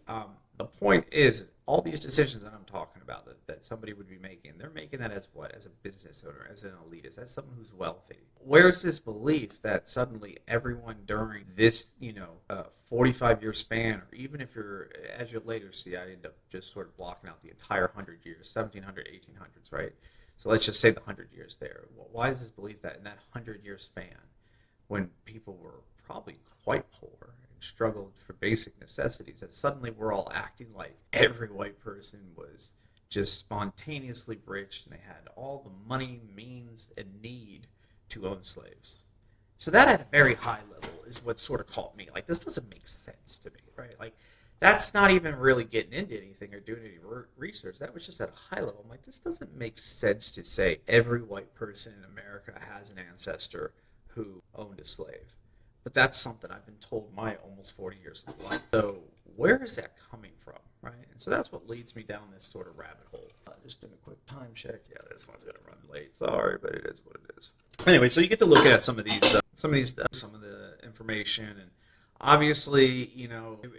the point is all these decisions that I'm talking about that somebody would be making, they're making that as what? As a business owner, as an elitist, as someone who's wealthy. Where's this belief that suddenly everyone during this, 45-year span, or even if you're, as you'll later see, I end up just sort of blocking out the entire 100 years, 1700, 1800s, right? So let's just say the 100 years there. Well, why is this belief that in that 100-year span, when people were probably quite poor and struggled for basic necessities, that suddenly we're all acting like every white person was just spontaneously rich and they had all the money, means, and need to own slaves? So that at a very high level is what sort of caught me. Like, this doesn't make sense to me, right? Like, that's not even really getting into anything or doing any research. That was just at a high level. I'm like, this doesn't make sense to say every white person in America has an ancestor who owned a slave. But that's something I've been told my almost 40 years of life. So where is that coming from, right? And so that's what leads me down this sort of rabbit hole. Just doing a quick time check. Yeah, this one's going to run late. Sorry, but it is what it is. Anyway, so you get to look at some of the information, and obviously,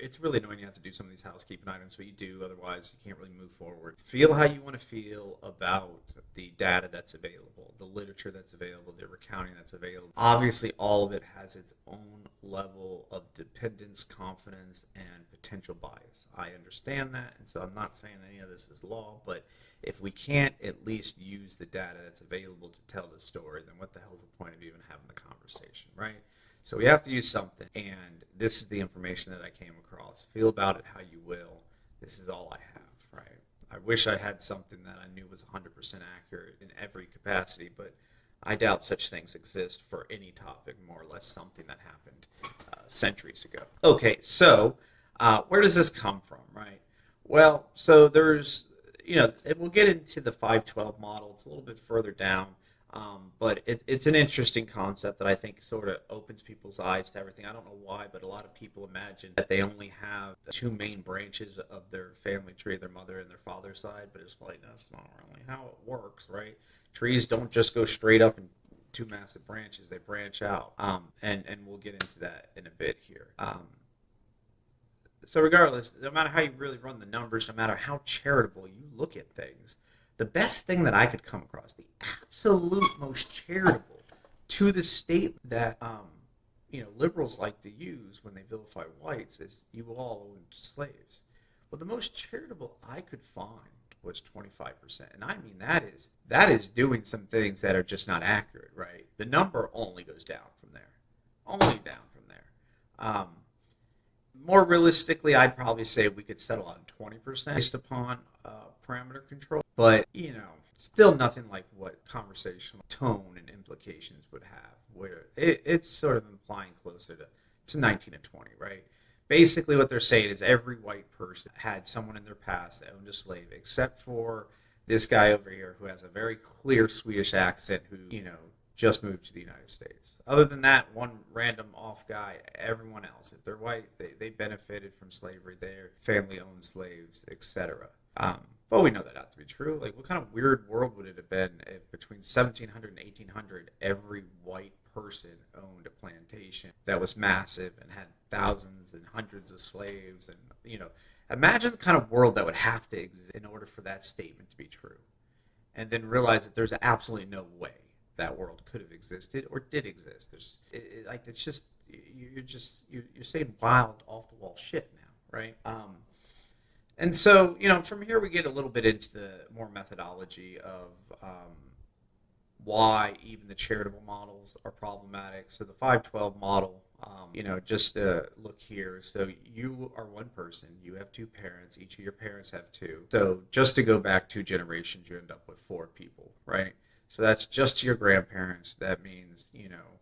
it's really annoying you have to do some of these housekeeping items, but you do, otherwise you can't really move forward. Feel how you want to feel about the data that's available, the literature that's available, the recounting that's available. Obviously, all of it has its own level of dependence, confidence, and potential bias. I understand that, and so I'm not saying any of this is law, but if we can't at least use the data that's available to tell the story, then what the hell is the point of even having the conversation, right? So we have to use something, and this is the information that I came across. Feel about it how you will. This is all I have, right? I wish I had something that I knew was 100% accurate in every capacity, but I doubt such things exist for any topic, more or less something that happened centuries ago. Okay, so where does this come from, right? Well, so there's, we'll get into the 512 model. It's a little bit further down. But it's an interesting concept that I think sort of opens people's eyes to everything. I don't know why, but a lot of people imagine that they only have two main branches of their family tree, their mother and their father's side, but it's like, that's not really how it works, right? Trees don't just go straight up in two massive branches. They branch out. And we'll get into that in a bit here. So regardless, no matter how you really run the numbers, no matter how charitable you look at things, the best thing that I could come across, the absolute most charitable to the statement that liberals like to use when they vilify whites is you all owned slaves. Well, the most charitable I could find was 25%, and I mean that is doing some things that are just not accurate, right? The number only goes down from there, only down from there. More realistically, I'd probably say we could settle on 20% based upon parameter control. But, still nothing like what conversational tone and implications would have, where it's sort of implying closer to 19 and 20, right? Basically what they're saying is every white person had someone in their past that owned a slave, except for this guy over here who has a very clear Swedish accent who, just moved to the United States. Other than that, one random off guy, everyone else, if they're white, they benefited from slavery. Their family owned slaves, etc. But we know that not to be true. Like, what kind of weird world would it have been if between 1700 and 1800, every white person owned a plantation that was massive and had thousands and hundreds of slaves? And, imagine the kind of world that would have to exist in order for that statement to be true. And then realize that there's absolutely no way that world could have existed or did exist. You're saying wild, off the wall shit now, right? And so, from here we get a little bit into the more methodology of why even the charitable models are problematic. So the 512 model, just look here. So you are one person. You have two parents. Each of your parents have two. So just to go back 2 generations, you end up with 4 people, right? So that's just to your grandparents. That means,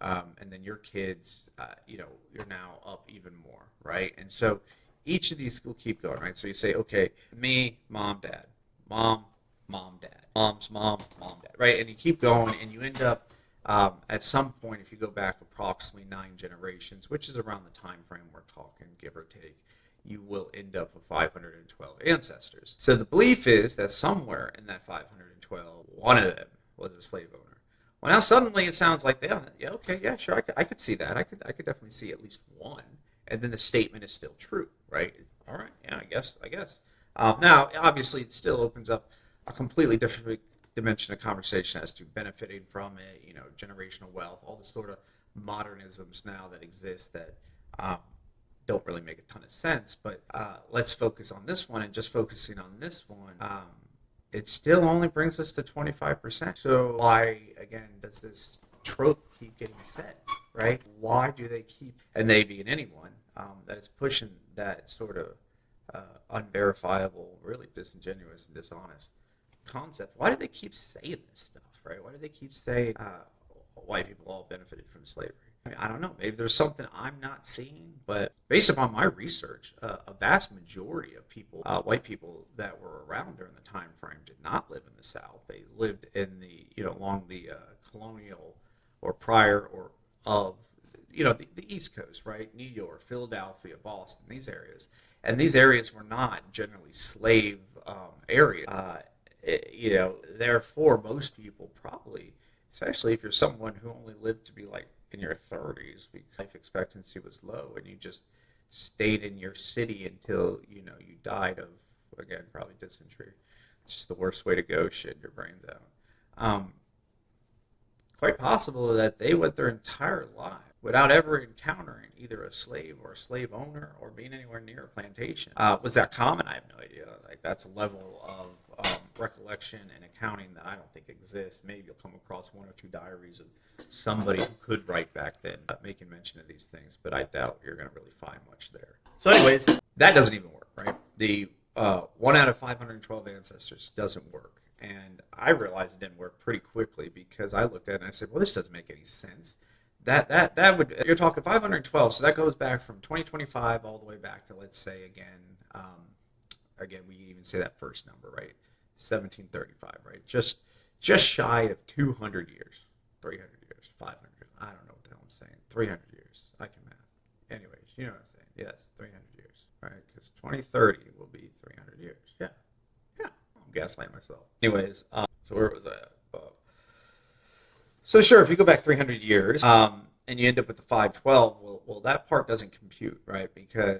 and then your kids, you're now up even more, right? And so each of these will keep going, right? So you say, okay, me, mom, dad, mom, dad, mom's mom, dad, right? And you keep going, and you end up at some point, if you go back approximately 9 generations, which is around the time frame we're talking, give or take, you will end up with 512 ancestors. So the belief is that somewhere in that 512, one of them was a slave owner. Well, now suddenly it sounds like, sure, I could see that. I could definitely see at least one. And then the statement is still true, right? All right, yeah, I guess. Now, obviously, it still opens up a completely different dimension of conversation as to benefiting from it, generational wealth, all the sort of modernisms now that exist that don't really make a ton of sense. But let's focus on this one, and just focusing on this one, it still only brings us to 25%. So why, again, does this trope keep getting said, right? Why do they keep, and they being anyone, that is pushing that sort of unverifiable, really disingenuous and dishonest concept? Why do they keep saying this stuff, right? Why do they keep saying white people all benefited from slavery? I mean, I don't know. Maybe there's something I'm not seeing, but based upon my research, a vast majority of people, white people that were around during the time frame, did not live in the South. They lived in the, along the colonial or prior or of, the East Coast, right? New York, Philadelphia, Boston, these areas. And these areas were not generally slave areas. Therefore, most people probably, especially if you're someone who only lived to be like in your 30s, life expectancy was low, and you just stayed in your city until, you died of, again, probably dysentery. It's just the worst way to go, shit your brains out. Quite possible that they went their entire life without ever encountering either a slave or a slave owner or being anywhere near a plantation. Was that common? I have no idea. Like, that's a level of recollection and accounting that I don't think exists. Maybe you'll come across 1 or 2 diaries of somebody who could write back then making mention of these things, but I doubt you're going to really find much there. So anyways, that doesn't even work, right? The 1 out of 512 ancestors doesn't work. And I realized it didn't work pretty quickly because I looked at it and I said, well, this doesn't make any sense. That would, you're talking 512, so that goes back from 2025 all the way back to, let's say, again, we even say that first number, right? 1735, right? Just shy of 200 years, 300 years, 500. I don't know what the hell I'm saying. 300 years. I can math. Anyways, you know what I'm saying. Yes, 300 years, right? Because 2030 will be 300 years. Yeah. I'm gaslighting myself. Anyways, so where was I at? So sure, if you go back 300 years and you end up with the 512, well, that part doesn't compute, right? Because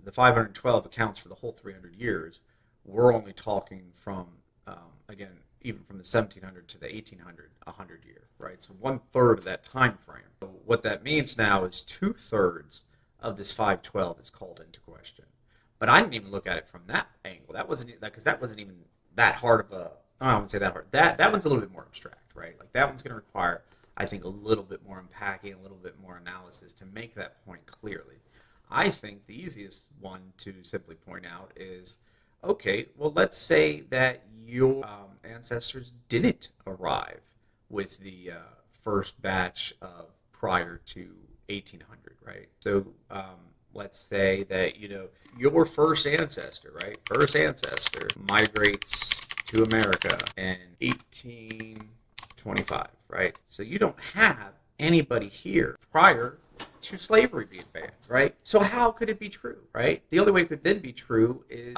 the 512 accounts for the whole 300 years. We're only talking from, again, even from the 1700 to the 1800, 100 year, right? So 1/3 of that time frame. So what that means now is 2/3 of this 512 is called into question. But I didn't even look at it from that angle. That wasn't even that hard of a. I wouldn't say that hard. That one's a little bit more abstract, right? Like, that one's going to require, I think, a little bit more unpacking, a little bit more analysis to make that point clearly. I think the easiest one to simply point out is, okay, well, let's say that your ancestors didn't arrive with the first batch of prior to 1800, right? So let's say that, your first ancestor, right? First ancestor migrates to America in 1825, right? So you don't have anybody here prior to slavery being banned, right? So how could it be true, right? The only way it could then be true is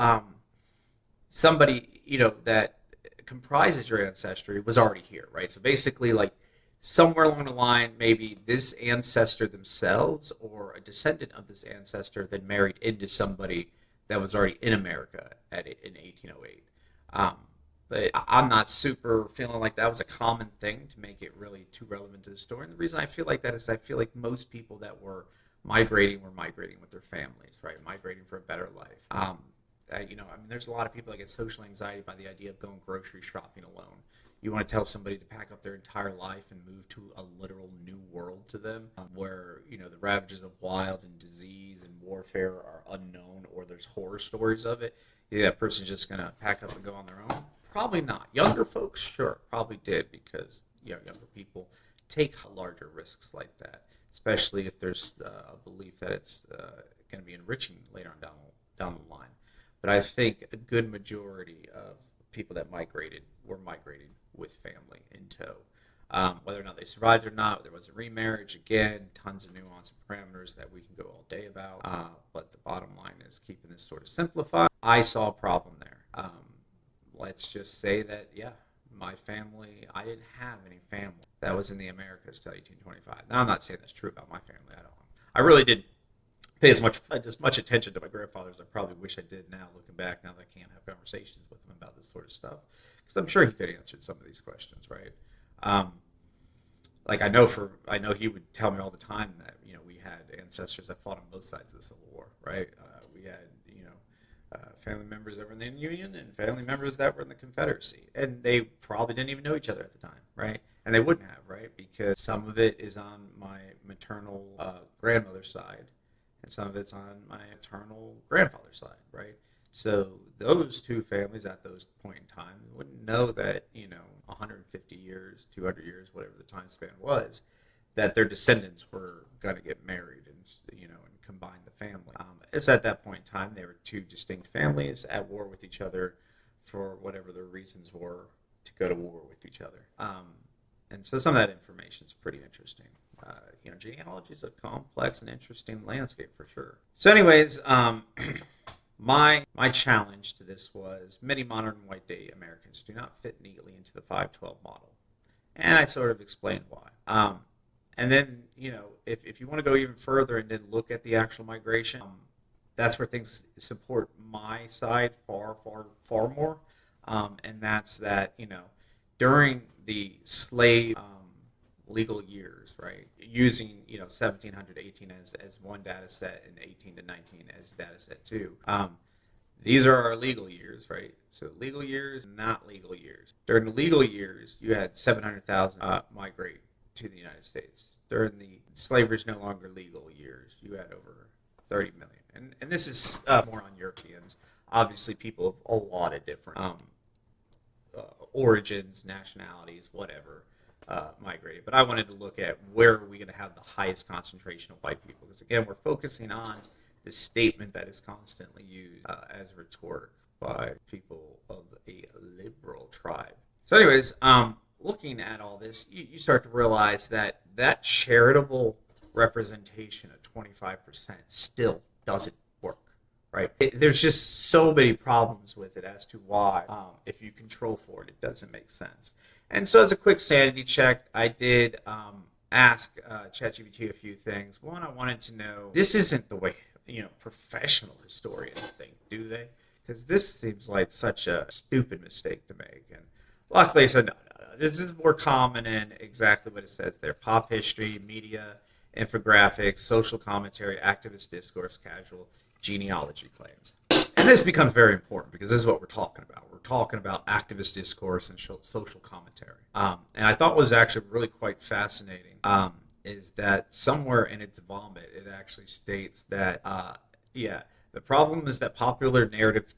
somebody, that comprises your ancestry was already here, right? So basically, like, somewhere along the line, maybe this ancestor themselves or a descendant of this ancestor then married into somebody that was already in America in 1808. But I'm not super feeling like that was a common thing to make it really too relevant to the story. And the reason I feel like that is I feel like most people that were migrating with their families, right? Migrating for a better life. There's a lot of people that get social anxiety by the idea of going grocery shopping alone. You want to tell somebody to pack up their entire life and move to a literal new world to them, where the ravages of wild and disease and warfare are unknown, or there's horror stories of it. Yeah, that person's just gonna pack up and go on their own. Probably not. Younger folks, sure, probably did, because younger people take larger risks like that, especially if there's a belief that it's going to be enriching later on down the line. But I think a good majority of people that migrated were migrating with family in tow. Whether or not they survived or not, there was a remarriage. Again, tons of nuance and parameters that we can go all day about. But the bottom line is keeping this sort of simplified. I saw a problem there. Let's just say that, my family, I didn't have any family that was in the Americas till 1825. Now, I'm not saying that's true about my family. I really didn't pay as much attention to my grandfather as I probably wish I did now, looking back, now that I can't have conversations with him about this sort of stuff. Because I'm sure he could have answered some of these questions, right? I know he would tell me all the time that, we had ancestors that fought on both sides of the Civil War, right? We had, family members that were in the Union and family members that were in the Confederacy. And they probably didn't even know each other at the time, right? And they wouldn't have, right? Because some of it is on my maternal grandmother's side, and some of it's on my maternal grandfather's side, right? So those two families at those point in time wouldn't know that, 150 years, 200 years, whatever the time span was, that their descendants were going to get married and, and combine the family. It's at that point in time, they were two distinct families at war with each other for whatever their reasons were to go to war with each other. And so some of that information is pretty interesting. Genealogy is a complex and interesting landscape for sure. So anyways, my challenge to this was many modern white day Americans do not fit neatly into the 512 model. And I sort of explained why. And then, if you want to go even further and then look at the actual migration, that's where things support my side far, far, far more. And that's that, during the slave legal years, right, using, 1700 to 18 as one data set and 18 to 19 as data set two. These are our legal years, right? So legal years, not legal years. During the legal years, you had 700,000 migrate to the United States. During the slavery's no longer legal years, you had over 30 million. And this is more on Europeans. Obviously, people of a lot of different origins, nationalities, whatever, migrated. But I wanted to look at where are we going to have the highest concentration of white people. Because, again, we're focusing on this statement that is constantly used as rhetoric by people of a liberal tribe. So anyways, looking at all this, you start to realize that charitable representation of 25% still doesn't work, right? There's just so many problems with it as to why, if you control for it, it doesn't make sense. And so as a quick sanity check, I did ask ChatGPT a few things. One, I wanted to know, this isn't the way professional historians think, do they? Because this seems like such a stupid mistake to make. And luckily I said, no. This is more common in exactly what it says there. Pop history, media, infographics, social commentary, activist discourse, casual genealogy claims. And this becomes very important because this is what we're talking about. We're talking about activist discourse and social commentary. And I thought was actually really quite fascinating is that somewhere in its vomit, it actually states that, the problem is that popular narrative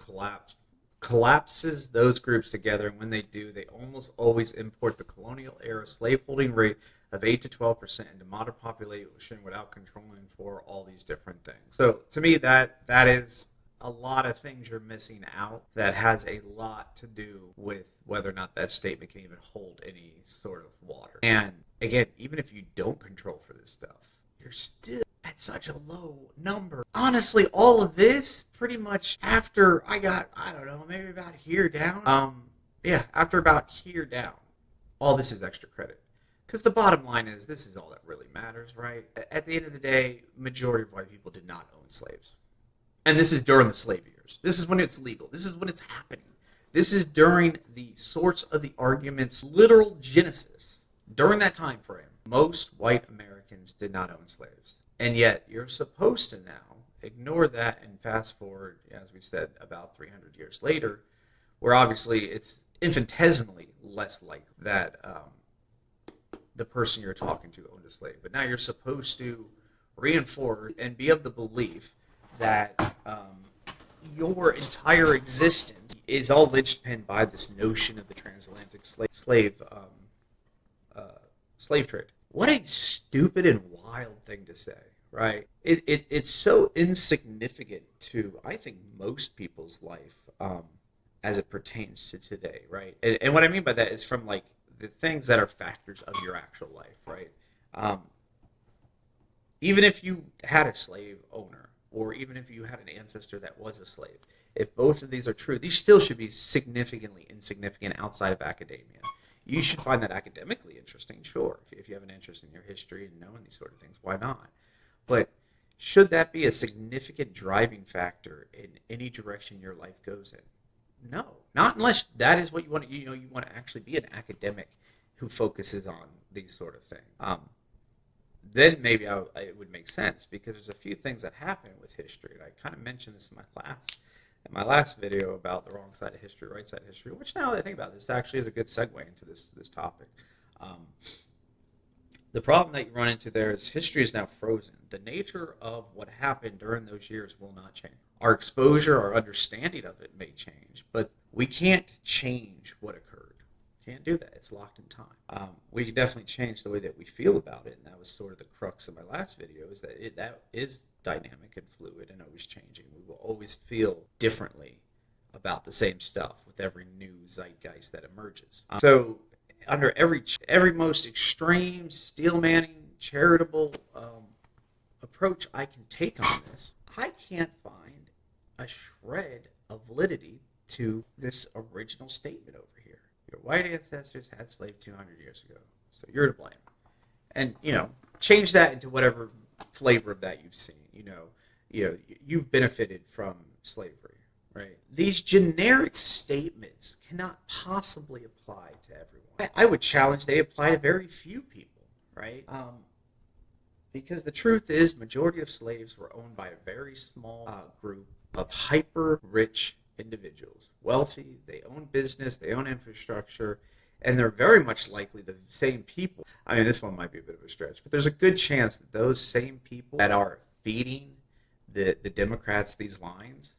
collapses those groups together, and when they do, they almost always import the colonial era slaveholding rate of 8 to 12% into modern population without controlling for all these different things. So to me, that is a lot of things you're missing out that has a lot to do with whether or not that statement can even hold any sort of water. And again, even if you don't control for this stuff, you're still at such a low number. Honestly, all of this pretty much after I got, I don't know, maybe about here down. After about here down, all this is extra credit. Because the bottom line is, this is all that really matters, right? At the end of the day, majority of white people did not own slaves. And this is during the slave years. This is when it's legal. This is when it's happening. This is during the source of the argument's literal genesis. During that time frame, most white Americans did not own slaves. And yet, you're supposed to now ignore that and fast forward, as we said, about 300 years later, where obviously it's infinitesimally less likely that the person you're talking to owned a slave. But now you're supposed to reinforce and be of the belief that your entire existence is all linchpinned by this notion of the transatlantic slave trade. What a stupid and wild thing to say, right? It's so insignificant to, I think, most people's life as it pertains to today, right? And what I mean by that is from like the things that are factors of your actual life, right? Even if you had a slave owner, or even if you had an ancestor that was a slave, if both of these are true, these still should be significantly insignificant outside of academia. You should find that academically interesting, sure. If you have an interest in your history and knowing these sort of things, why not? But should that be a significant driving factor in any direction your life goes in? No, not unless that is what you want to, you want to actually be an academic who focuses on these sort of things. Then maybe it would make sense, because there's a few things that happen with history. And I kind of mentioned this in my last video about the wrong side of history, right side of history, which now that I think about this actually is a good segue into this topic. The problem that you run into there is history is now frozen. The nature of what happened during those years will not change. Our exposure, our understanding of it may change, but we can't change what occurred. Can't do that. It's locked in time. We can definitely change the way that we feel about it, and that was sort of the crux of my last video, is that that is dynamic and fluid and always changing. We will always feel differently about the same stuff with every new zeitgeist that emerges. So under every most extreme, steel-manning, charitable approach I can take on this, I can't find a shred of validity to this original statement over here. Your white ancestors had slaves 200 years ago, so you're to blame. And, change that into whatever flavor of that you've seen. You've benefited from slavery, right? These generic statements cannot possibly apply to everyone. I would challenge they apply to very few people, right? Because the truth is, majority of slaves were owned by a very small group of hyper-rich individuals. Wealthy, they own business, they own infrastructure, and they're very much likely the same people. I mean, this one might be a bit of a stretch, but there's a good chance that those same people that are feeding the Democrats these lines,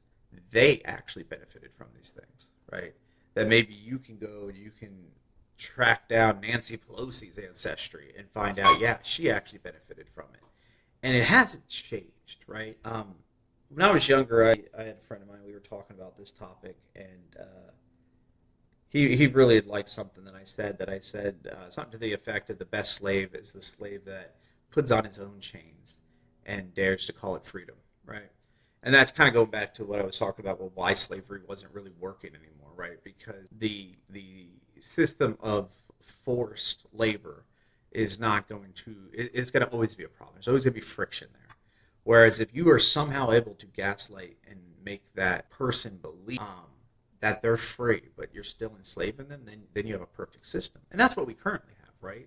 they actually benefited from these things, right? That maybe you can track down Nancy Pelosi's ancestry and find out, yeah, she actually benefited from it. And it hasn't changed, right? When I was younger, I had a friend of mine, we were talking about this topic, and he really had liked something that I said something to the effect of the best slave is the slave that puts on his own chains and dares to call it freedom, right? And that's kind of going back to what I was talking about, well, why slavery wasn't really working anymore, right? Because the system of forced labor is not going to, it's going to always be a problem. There's always going to be friction there. Whereas if you are somehow able to gaslight and make that person believe that they're free, but you're still enslaving them, then you have a perfect system. And that's what we currently have, right?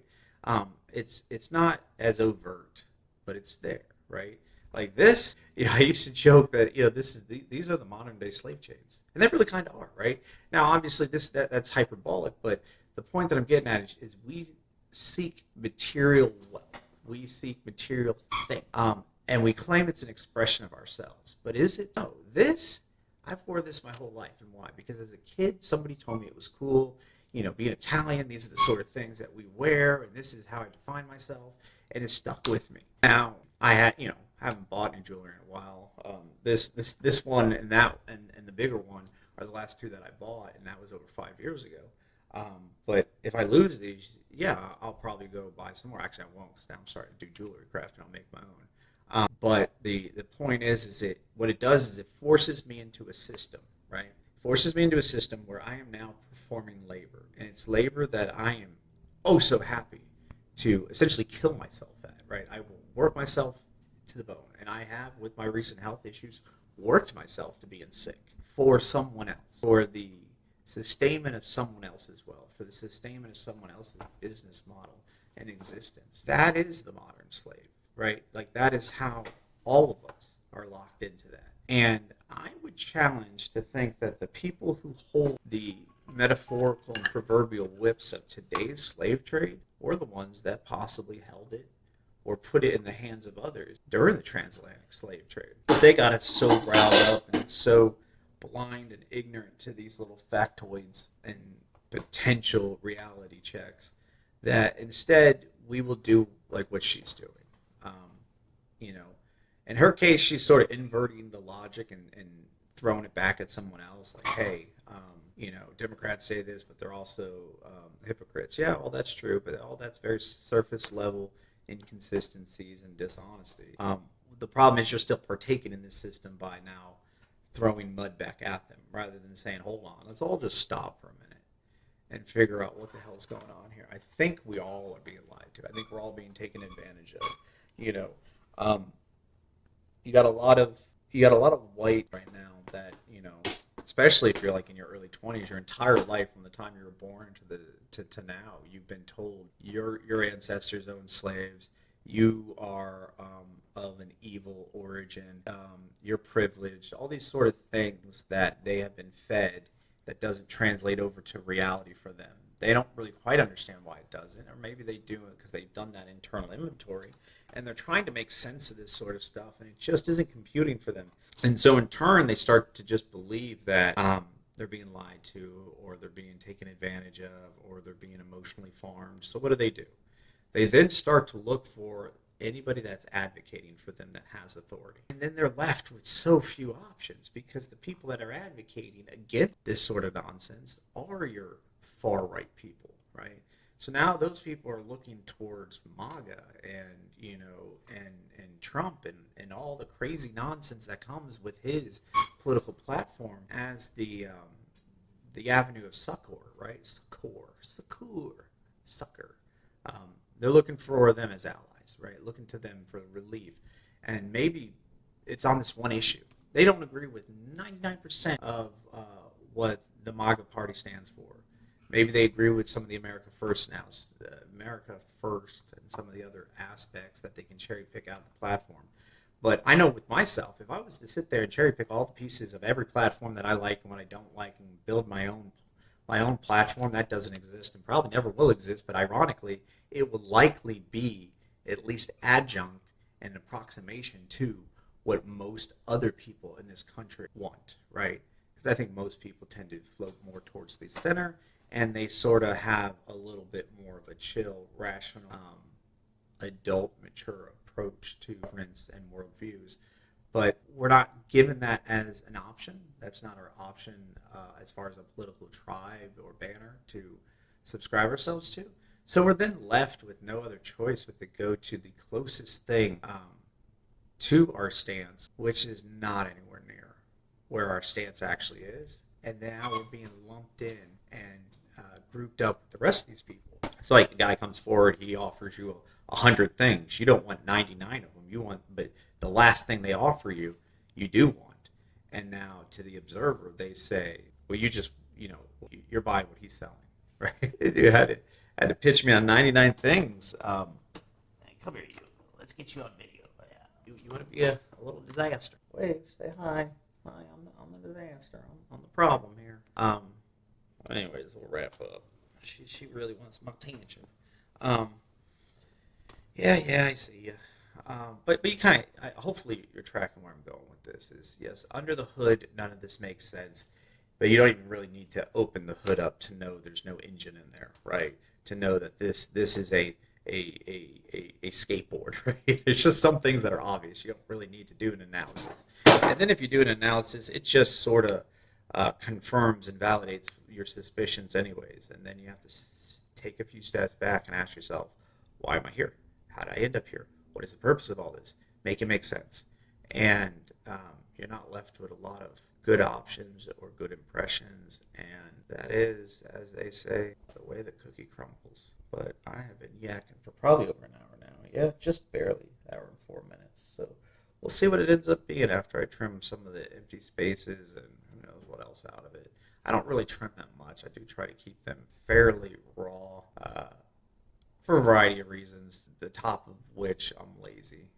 It's not as overt, but it's there, right? Like this, I used to joke that these are the modern day slave chains, and they really kind of are, right? Now, obviously, that's hyperbolic, but the point that I'm getting at is we seek material wealth, we seek material things, and we claim it's an expression of ourselves. But is it? No. I've wore this my whole life, and why? Because as a kid, somebody told me it was cool. Being Italian, these are the sort of things that we wear, and this is how I define myself, and it stuck with me. Now, I had, haven't bought new jewelry in a while. This one and that and the bigger one are the last two that I bought, and that was over 5 years ago. But if I lose these, yeah, I'll probably go buy some more. Actually, I won't, because now I'm starting to do jewelry craft and I'll make my own. But the point is what it does is it forces me into a system, right? It forces me into a system where I am now performing labor, and it's labor that I am oh so happy to essentially kill myself at, right? I will work myself to the bone, and I have, with my recent health issues, worked myself to being sick for someone else, for the sustainment of someone else's wealth, for the sustainment of someone else's business model and existence. That is the modern slave, right? Like, that is how all of us are locked into that. And I would challenge to think that the people who hold the metaphorical and proverbial whips of today's slave trade were the ones that possibly held it or put it in the hands of others during the transatlantic slave trade. They got us so riled up and so blind and ignorant to these little factoids and potential reality checks that instead we will do like what she's doing. You know, in her case, she's sort of inverting the logic and throwing it back at someone else. Like, hey, you know, Democrats say this, but they're also hypocrites. Yeah, all that's true, but all that's very surface level inconsistencies and dishonesty. The problem is you're still partaking in this system by now throwing mud back at them rather than saying, hold on, let's all just stop for a minute and figure out what the hell's going on here. I think we all are being lied to. I think we're all being taken advantage of. You know, you got a lot of white right now that, you know, especially if you're like in your early 20s, your entire life from the time you were born to now, you've been told your ancestors owned slaves, you are of an evil origin, you're privileged, all these sort of things that they have been fed that doesn't translate over to reality for them. They don't really quite understand why it doesn't, or maybe they do it because they've done that internal inventory, and they're trying to make sense of this sort of stuff, and it just isn't computing for them. And so in turn, they start to just believe that they're being lied to, or they're being taken advantage of, or they're being emotionally farmed. So what do? They then start to look for anybody that's advocating for them that has authority. And then they're left with so few options, because the people that are advocating against this sort of nonsense are your far-right people, right? So now those people are looking towards MAGA and, you know, and Trump and all the crazy nonsense that comes with his political platform as the avenue of succor, right? Succor. They're looking for them as allies, right? Looking to them for relief. And maybe it's on this one issue. They don't agree with 99% of what the MAGA party stands for. Maybe they agree with some of the America First and some of the other aspects that they can cherry pick out of the platform. But I know with myself, if I was to sit there and cherry pick all the pieces of every platform that I like and what I don't like and build my own platform, that doesn't exist and probably never will exist, but ironically, it will likely be at least adjunct and approximation to what most other people in this country want, right? Because I think most people tend to float more towards the center, and they sort of have a little bit more of a chill, rational, adult, mature approach to governance and worldviews. But we're not given that as an option. That's not our option as far as a political tribe or banner to subscribe ourselves to. So we're then left with no other choice but to go to the closest thing to our stance, which is not anywhere near where our stance actually is. And now we're being lumped in and grouped up with the rest of these people. It's like a guy comes forward, he offers you 100 things. You don't want 99 of them. You want, but the last thing they offer you, you do want. And now to the observer, they say, well, you just, you know, you're buying what he's selling, right? You had to pitch me on 99 things. Come here, you. Let's get you on video. Yeah. You want to be a little disaster. Wave, say hi. Hi, I'm the disaster. I'm the problem here. Anyways, we'll wrap up. She really wants my attention. Yeah, I see you. But you kind of, hopefully you're tracking where I'm going with this. Is yes, under the hood, none of this makes sense. But you don't even really need to open the hood up to know there's no engine in there, right? To know that this is a a skateboard, right? It's just some things that are obvious. You don't really need to do an analysis. And then if you do an analysis, it just sort of confirms and validates your suspicions anyways. And then you have to take a few steps back and ask yourself, why am I here? How did I end up here? What is the purpose of all this? Make it make sense. And you're not left with a lot of good options or good impressions. And that is, as they say, the way the cookie crumbles. But I have been yakking for probably over an hour now. Yeah, just barely, hour and 4 minutes. So we'll see what it ends up being after I trim some of the empty spaces and who knows what else out of it. I don't really trim that much. I do try to keep them fairly raw for a variety of reasons, the top of which I'm lazy.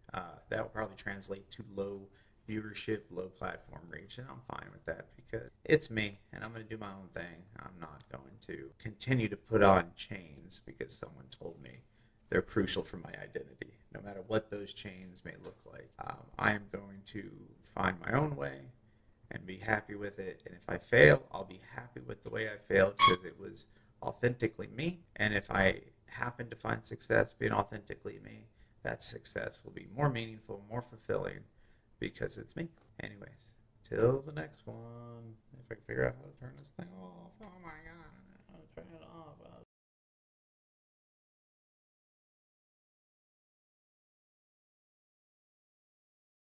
That will probably translate to low viewership, low platform reach, and I'm fine with that because it's me and I'm going to do my own thing. I'm not going to continue to put on chains because someone told me they're crucial for my identity, no matter what those chains may look like. I am going to find my own way and be happy with it. And if I fail, I'll be happy with the way I failed because it was authentically me. And if I happen to find success being authentically me, that success will be more meaningful, more fulfilling because it's me. Anyways, till the next one. If I can figure out how to turn this thing off. Oh my god, how to turn it off.